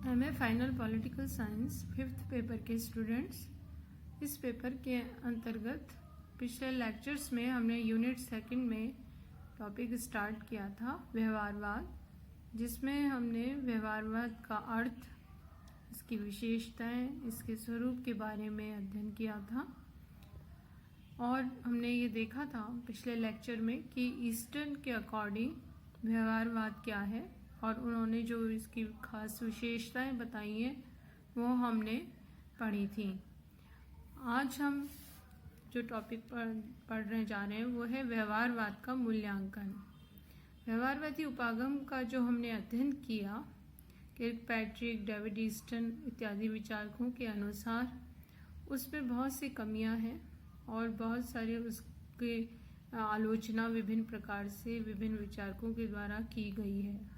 MA final political science 5th paper के students, इस paper के अंतर्गत पिछले लेक्चर्स में हमने यूनिट 2 में टॉपिक स्टार्ट किया था व्यवहारवाद, जिसमें हमने व्यवहारवाद का अर्थ, इसकी विशेषताएं, इसके स्वरूप के बारे में अध्ययन किया था। और हमने ये देखा था पिछले लेक्चर में कि ईस्टर्न के अकॉर्डिंग व्यवहारवाद क्या है और उन्होंने जो इसकी खास विशेषताएं बताई हैं वो हमने पढ़ी थी। आज हम जो टॉपिक पढ़ने जा रहे हैं वो है व्यवहारवाद का मूल्यांकन। व्यवहारवादी उपागम का जो हमने अध्ययन किया, किर्कपैट्रिक, डेविड ईस्टन इत्यादि विचारकों के अनुसार उसमें बहुत सी कमियां हैं और बहुत सारे उसके आलोचना विभिन्न प्रकार से विभिन्न विचारकों के द्वारा की गई है।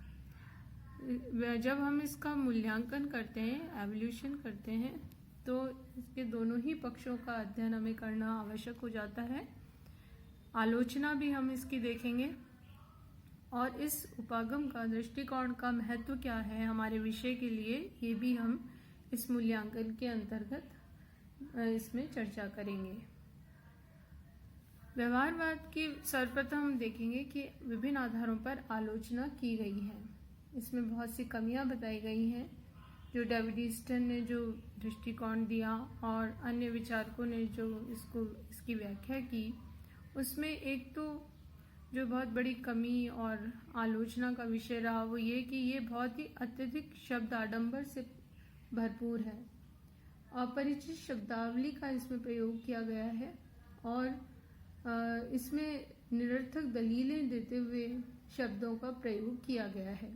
जब हम इसका मूल्यांकन करते हैं, एवोल्यूशन करते हैं, तो इसके दोनों ही पक्षों का अध्ययन हमें करना आवश्यक हो जाता है। आलोचना भी हम इसकी देखेंगे और इस उपागम का दृष्टिकोण का महत्व क्या है हमारे विषय के लिए, ये भी हम इस मूल्यांकन के अंतर्गत इसमें चर्चा करेंगे। व्यवहारवाद की सर्वप्रथम हम देखेंगे कि विभिन्न आधारों पर आलोचना की गई है। इसमें बहुत सी कमियां बताई गई हैं जो डेविड ईस्टन ने जो दृष्टिकोण दिया और अन्य विचारकों ने जो इसकी व्याख्या की, उसमें एक तो जो बहुत बड़ी कमी और आलोचना का विषय रहा वो ये कि ये बहुत ही अत्यधिक शब्द आडंबर से भरपूर है। अपरिचित शब्दावली का इसमें प्रयोग किया गया है और इसमें निरर्थक दलीलें देते हुए शब्दों का प्रयोग किया गया है।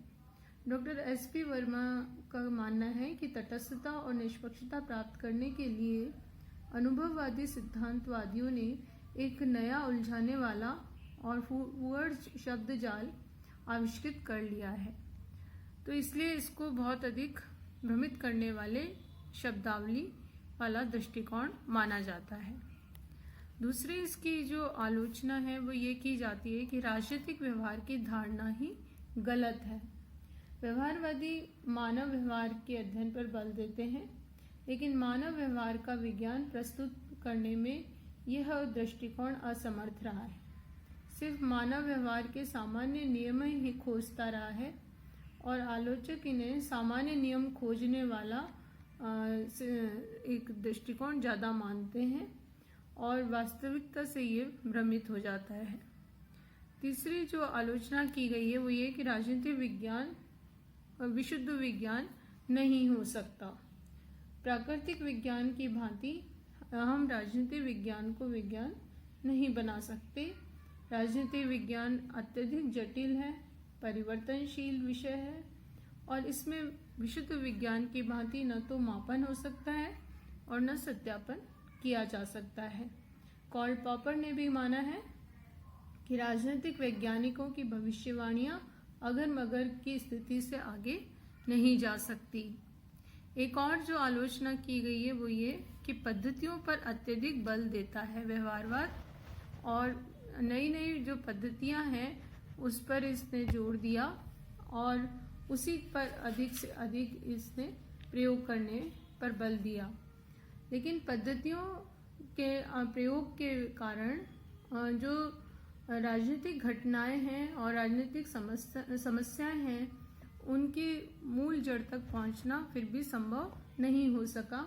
Doctor SP. वर्मा का मानना है कि तटस्थता और निष्पक्षता प्राप्त करने के लिए अनुभववादी सिद्धांतवादियों ने एक नया उलझाने वाला और फूअड़ शब्द जाल आविष्कृत कर लिया है, तो इसलिए इसको बहुत अधिक भ्रमित करने वाले शब्दावली वाला दृष्टिकोण माना जाता है। दूसरी इसकी जो आलोचना है वो ये की जाती है कि राजनीतिक व्यवहार की धारणा ही गलत है। व्यवहारवादी मानव व्यवहार के अध्ययन पर बल देते हैं, लेकिन मानव व्यवहार का विज्ञान प्रस्तुत करने में यह दृष्टिकोण असमर्थ रहा है। सिर्फ मानव व्यवहार के सामान्य नियम ही खोजता रहा है और आलोचक इन्हें सामान्य नियम खोजने वाला एक दृष्टिकोण ज्यादा मानते हैं और वास्तविकता से ये भ्रमित हो जाता है। तीसरी जो आलोचना की गई है वो ये कि राजनीतिक विज्ञान विशुद्ध विज्ञान नहीं हो सकता। प्राकृतिक विज्ञान की भांति हम राजनीतिक विज्ञान को विज्ञान नहीं बना सकते। राजनीतिक विज्ञान अत्यधिक जटिल है, परिवर्तनशील विषय है और इसमें विशुद्ध विज्ञान की भांति न तो मापन हो सकता है और न सत्यापन किया जा सकता है। कार्ल पॉपर ने भी माना है कि राजनीतिक वैज्ञानिकों की भविष्यवाणियां अगर मगर की स्थिति से आगे नहीं जा सकती। एक और जो आलोचना की गई है वो ये कि पद्धतियों पर अत्यधिक बल देता है व्यवहारवाद और नई नई जो पद्धतियां हैं उस पर इसने जोर दिया और उसी पर अधिक से अधिक इसने प्रयोग करने पर बल दिया। लेकिन पद्धतियों के प्रयोग के कारण जो राजनीतिक घटनाएं हैं और राजनीतिक समस्याएं हैं उनकी मूल जड़ तक पहुंचना फिर भी संभव नहीं हो सका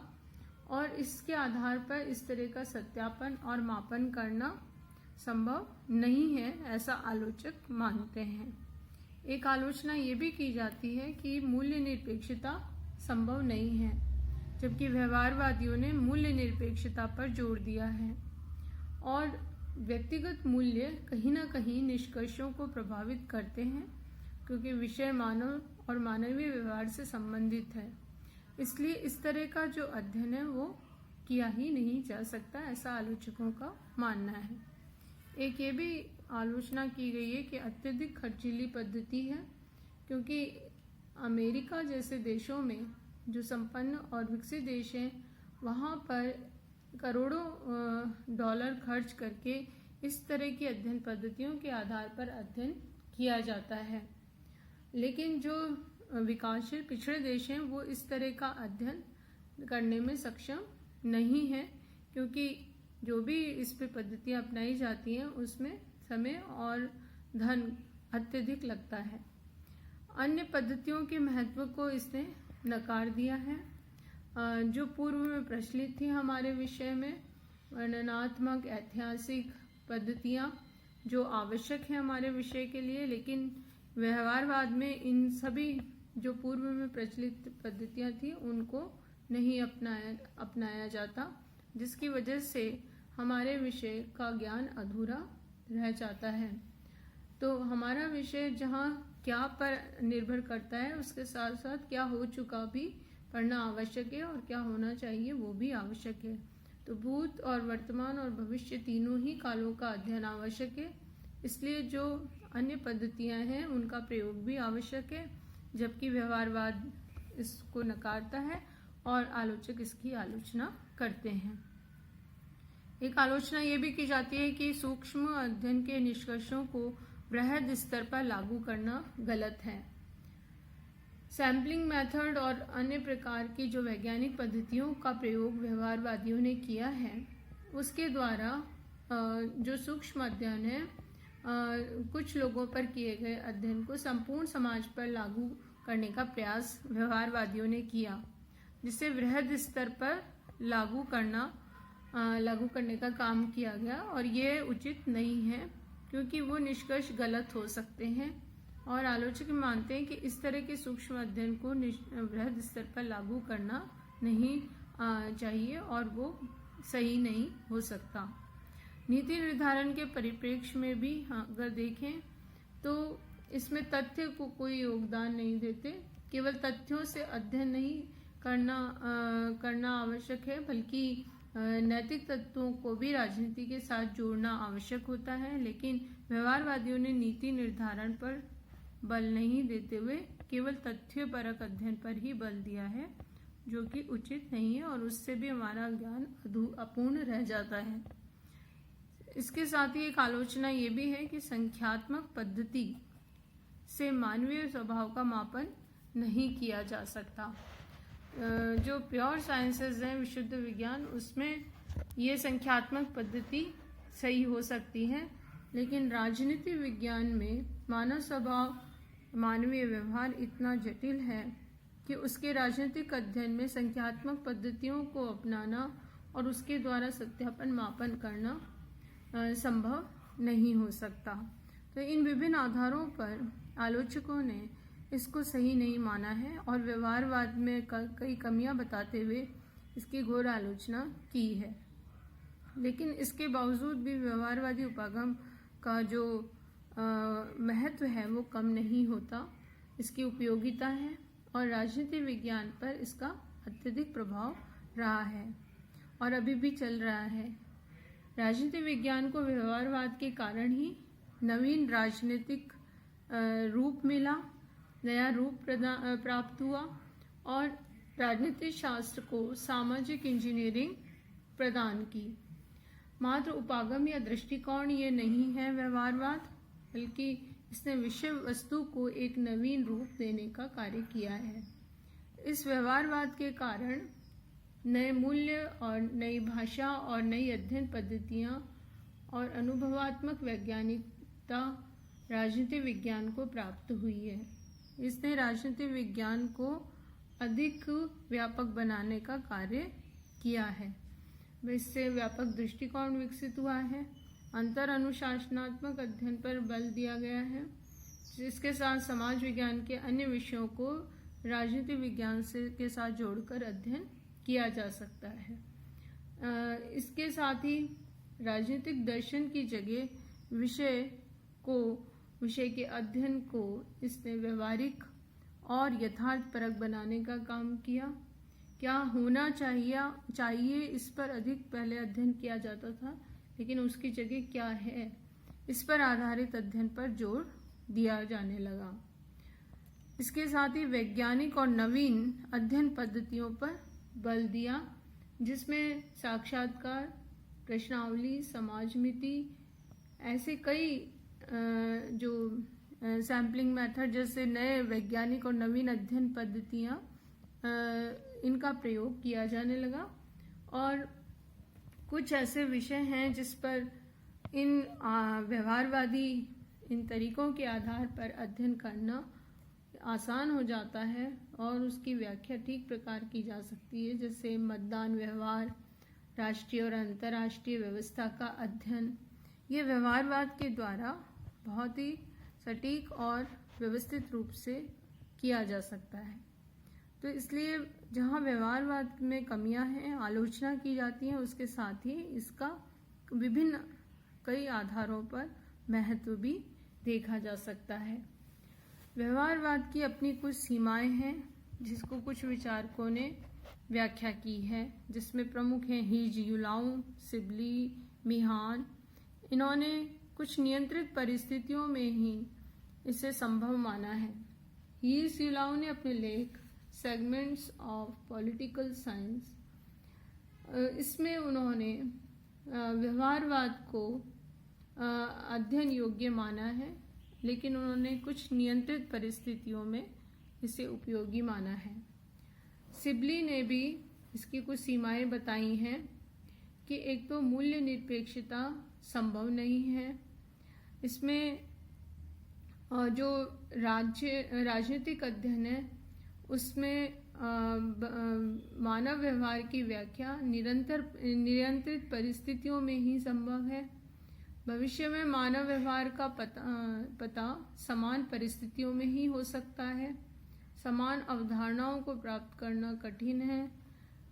और इसके आधार पर इस तरह का सत्यापन और मापन करना संभव नहीं है, ऐसा आलोचक मानते हैं। एक आलोचना ये भी की जाती है कि मूल्य निरपेक्षता संभव नहीं है, जबकि व्यवहारवादियों ने मूल्य निरपेक्षता पर जोर दिया है और व्यक्तिगत मूल्य कहीं न कहीं निष्कर्षों को प्रभावित करते हैं क्योंकि विषय मानव और मानवीय व्यवहार से संबंधित है। इसलिए इस तरह का जो अध्ययन है वो किया ही नहीं जा सकता, ऐसा आलोचकों का मानना है। एक ये भी आलोचना की गई है कि अत्यधिक खर्चीली पद्धति है क्योंकि अमेरिका जैसे देशों में जो संपन्न और विकसित देश हैं वहाँ पर करोड़ों डॉलर खर्च करके इस तरह की अध्ययन पद्धतियों के आधार पर अध्ययन किया जाता है। लेकिन जो विकासशील पिछड़े देश हैं वो इस तरह का अध्ययन करने में सक्षम नहीं है, क्योंकि जो भी इस पे पद्धतियाँ अपनाई जाती हैं उसमें समय और धन अत्यधिक लगता है। अन्य पद्धतियों के महत्व को इसने नकार दिया है। जो पूर्व में प्रचलित थी हमारे विषय में, वर्णनात्मक ऐतिहासिक पद्धतियाँ जो आवश्यक है हमारे विषय के लिए, लेकिन व्यवहारवाद में इन सभी जो पूर्व में प्रचलित पद्धतियाँ थी उनको नहीं अपनाया जाता, जिसकी वजह से हमारे विषय का ज्ञान अधूरा रह जाता है। तो हमारा विषय जहाँ क्या पर निर्भर करता है उसके साथ साथ क्या हो चुका भी पढ़ना आवश्यक है और क्या होना चाहिए वो भी आवश्यक है। तो भूत और वर्तमान और भविष्य तीनों ही कालों का अध्ययन आवश्यक है, इसलिए जो अन्य पद्धतियां हैं उनका प्रयोग भी आवश्यक है, जबकि व्यवहारवाद इसको नकारता है और आलोचक इसकी आलोचना करते हैं। एक आलोचना ये भी की जाती है कि सूक्ष्म अध्ययन के निष्कर्षों को बृहद स्तर पर लागू करना गलत है। सैम्पलिंग मेथड और अन्य प्रकार की जो वैज्ञानिक पद्धतियों का प्रयोग व्यवहारवादियों ने किया है उसके द्वारा जो सूक्ष्म अध्ययन है कुछ लोगों पर किए गए अध्ययन को संपूर्ण समाज पर लागू करने का प्रयास व्यवहारवादियों ने किया, जिसे वृहद स्तर पर लागू करने का काम किया गया, और ये उचित नहीं है क्योंकि वो निष्कर्ष गलत हो सकते हैं। और आलोचक मानते हैं कि इस तरह के सूक्ष्म अध्ययन को वृहद स्तर पर लागू करना नहीं चाहिए और वो सही नहीं हो सकता। नीति निर्धारण के परिप्रेक्ष्य में भी अगर देखें तो इसमें तथ्य को कोई योगदान नहीं देते, केवल तथ्यों से अध्ययन नहीं करना आवश्यक है, बल्कि नैतिक तत्वों को भी राजनीति के साथ जोड़ना आवश्यक होता है। लेकिन व्यवहारवादियों ने नीति निर्धारण पर बल नहीं देते हुए केवल तथ्यपरक अध्ययन पर ही बल दिया है, जो कि उचित नहीं है और उससे भी हमारा ज्ञान अपूर्ण रह जाता है। इसके साथ ही एक आलोचना ये भी है कि संख्यात्मक पद्धति से मानवीय स्वभाव का मापन नहीं किया जा सकता। जो प्योर साइंसेज हैं, विशुद्ध विज्ञान, उसमें ये संख्यात्मक पद्धति सही हो सकती है, लेकिन राजनीति विज्ञान में मानव स्वभाव, मानवीय व्यवहार इतना जटिल है कि उसके राजनीतिक अध्ययन में संख्यात्मक पद्धतियों को अपनाना और उसके द्वारा सत्यापन मापन करना संभव नहीं हो सकता। तो इन विभिन्न आधारों पर आलोचकों ने इसको सही नहीं माना है और व्यवहारवाद में कई कमियां बताते हुए इसकी घोर आलोचना की है। लेकिन इसके बावजूद भी व्यवहारवादी उपागम का जो महत्व है वो कम नहीं होता, इसकी उपयोगिता है और राजनीति विज्ञान पर इसका अत्यधिक प्रभाव रहा है और अभी भी चल रहा है। राजनीति विज्ञान को व्यवहारवाद के कारण ही नवीन राजनीतिक रूप मिला, नया रूप प्राप्त हुआ और राजनीति शास्त्र को सामाजिक इंजीनियरिंग प्रदान की। मात्र उपागम या दृष्टिकोण ये नहीं है व्यवहारवाद, बल्कि इसने विषय वस्तु को एक नवीन रूप देने का कार्य किया है। इस व्यवहारवाद के कारण नए मूल्य और नई भाषा और नई अध्ययन पद्धतियाँ और अनुभवात्मक वैज्ञानिकता राजनीति विज्ञान को प्राप्त हुई है। इसने राजनीति विज्ञान को अधिक व्यापक बनाने का कार्य किया है। इससे व्यापक दृष्टिकोण विकसित हुआ है, अंतर अनुशासनात्मक अध्ययन पर बल दिया गया है, जिसके साथ समाज विज्ञान के अन्य विषयों को राजनीति विज्ञान के साथ जोड़कर अध्ययन किया जा सकता है। इसके साथ ही राजनीतिक दर्शन की जगह विषय के अध्ययन को इसने व्यवहारिक और यथार्थपरक बनाने का काम किया। क्या होना चाहिए इस पर अधिक पहले अध्ययन किया जाता था, लेकिन उसकी जगह क्या है इस पर आधारित अध्ययन पर जोर दिया जाने लगा। इसके साथ ही वैज्ञानिक और नवीन अध्ययन पद्धतियों पर बल दिया, जिसमें साक्षात्कार, प्रश्नावली, समाजमिति, ऐसे कई जो सैम्पलिंग मेथड जैसे नए वैज्ञानिक और नवीन अध्ययन पद्धतियाँ इनका प्रयोग किया जाने लगा। और कुछ ऐसे विषय हैं जिस पर इन व्यवहारवादी इन तरीकों के आधार पर अध्ययन करना आसान हो जाता है और उसकी व्याख्या ठीक प्रकार की जा सकती है, जैसे मतदान व्यवहार, राष्ट्रीय और अंतर्राष्ट्रीय व्यवस्था का अध्ययन। ये व्यवहारवाद के द्वारा बहुत ही सटीक और व्यवस्थित रूप से किया जा सकता है। तो इसलिए जहाँ व्यवहारवाद में कमियां हैं, आलोचना की जाती है, उसके साथ ही इसका विभिन्न कई आधारों पर महत्व भी देखा जा सकता है। व्यवहारवाद की अपनी कुछ सीमाएं हैं जिसको कुछ विचारकों ने व्याख्या की है, जिसमें प्रमुख हैं हीज युलाउ, सिबली, मिहान। इन्होंने कुछ नियंत्रित परिस्थितियों में ही इसे संभव माना है। हीज युलाउ ने अपने लेख सेगमेंट्स ऑफ पॉलिटिकल साइंस, इसमें उन्होंने व्यवहारवाद को अध्ययन योग्य माना है, लेकिन उन्होंने कुछ नियंत्रित परिस्थितियों में इसे उपयोगी माना है। सिबली ने भी इसकी कुछ सीमाएं बताई हैं कि एक तो मूल्य निरपेक्षता संभव नहीं है, इसमें जो राजनीतिक अध्ययन है उसमें मानव व्यवहार की व्याख्या नियंत्रित परिस्थितियों में ही संभव है। भविष्य में मानव व्यवहार का पता समान परिस्थितियों में ही हो सकता है। समान अवधारणाओं को प्राप्त करना कठिन है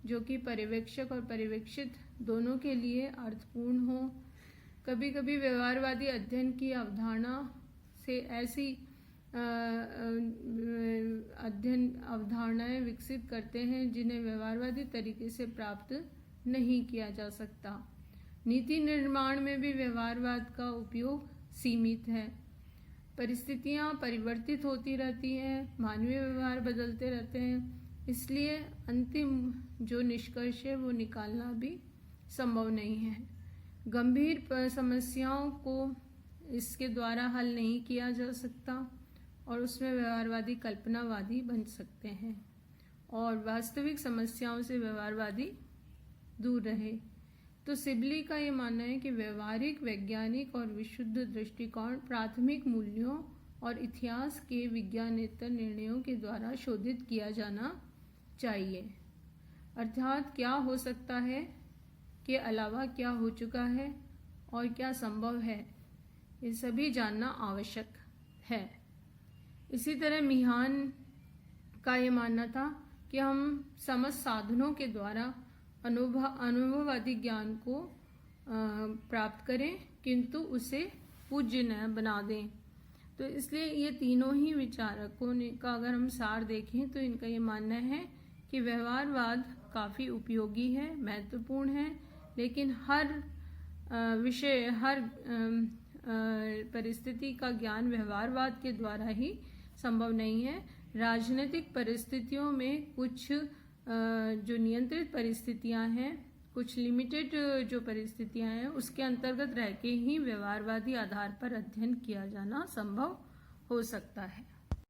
जो कि पर्यवेक्षक और पर्यवेक्षित दोनों के लिए अर्थपूर्ण हो। कभी कभी व्यवहारवादी अध्ययन की अवधारणा से ऐसी अध्ययन अवधारणाएं विकसित करते हैं जिन्हें व्यवहारवादी तरीके से प्राप्त नहीं किया जा सकता। नीति निर्माण में भी व्यवहारवाद का उपयोग सीमित है। परिस्थितियां परिवर्तित होती रहती हैं, मानवीय व्यवहार बदलते रहते हैं, इसलिए अंतिम जो निष्कर्ष है वो निकालना भी संभव नहीं है। गंभीर समस्याओं को इसके द्वारा हल नहीं किया जा सकता और उसमें व्यवहारवादी कल्पनावादी बन सकते हैं और वास्तविक समस्याओं से व्यवहारवादी दूर रहे। तो सिबली का ये मानना है कि व्यवहारिक, वैज्ञानिक और विशुद्ध दृष्टिकोण प्राथमिक मूल्यों और इतिहास के विज्ञानेतर निर्णयों के द्वारा शोधित किया जाना चाहिए। अर्थात क्या हो सकता है के अलावा क्या हो चुका है और क्या संभव है, ये सभी जानना आवश्यक है। इसी तरह मिहान का ये मानना था कि हम समझ साधनों के द्वारा अनुभववादी ज्ञान को प्राप्त करें, किंतु उसे पूज्य न बना दें। तो इसलिए ये तीनों ही विचारकों ने का अगर हम सार देखें तो इनका ये मानना है कि व्यवहारवाद काफ़ी उपयोगी है, महत्वपूर्ण है, लेकिन हर विषय, हर परिस्थिति का ज्ञान व्यवहारवाद के द्वारा ही संभव नहीं है। राजनीतिक परिस्थितियों में कुछ जो नियंत्रित परिस्थितियां हैं, कुछ लिमिटेड जो परिस्थितियां हैं, उसके अंतर्गत रह के ही व्यवहारवादी आधार पर अध्ययन किया जाना संभव हो सकता है।